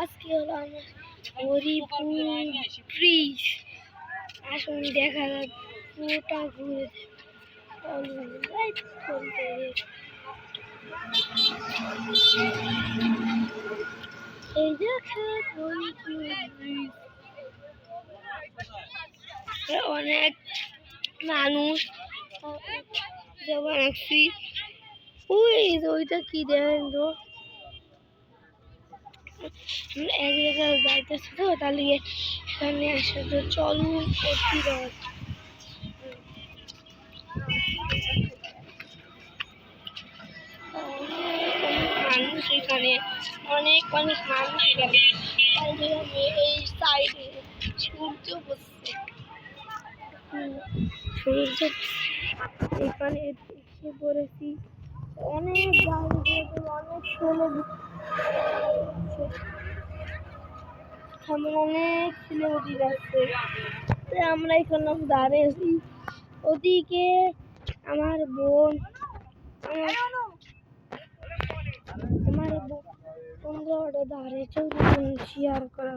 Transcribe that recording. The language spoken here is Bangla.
আজকে হলো আমার হরিপুর ব্রিজ। আসুন দেখা যাক পুরোটা ঘুরে এই দেখেন হরিপুর ব্রিজ। অনেক মানুষ আসছি। ওইটা কি দেখেন তো, এক জায়গায় যাইতেছি তো, তাহলে এখানে আসে তো চলুন মানুষ এখানে, অনেক অনেক মানুষ এখানে। এই সাইডে সূর্য বসছে, সূর্য এখানে এসে পড়েছি। অনেক গাড়ি, অনেক ছেলে, অনেক ছেলে ওদিকে যাচ্ছে। আমরা এখানে দাঁড়িয়েছি। ওদিকে আমার বোন, আমার বন্ধুরা দাঁড়িয়েছে, শেয়ার করা।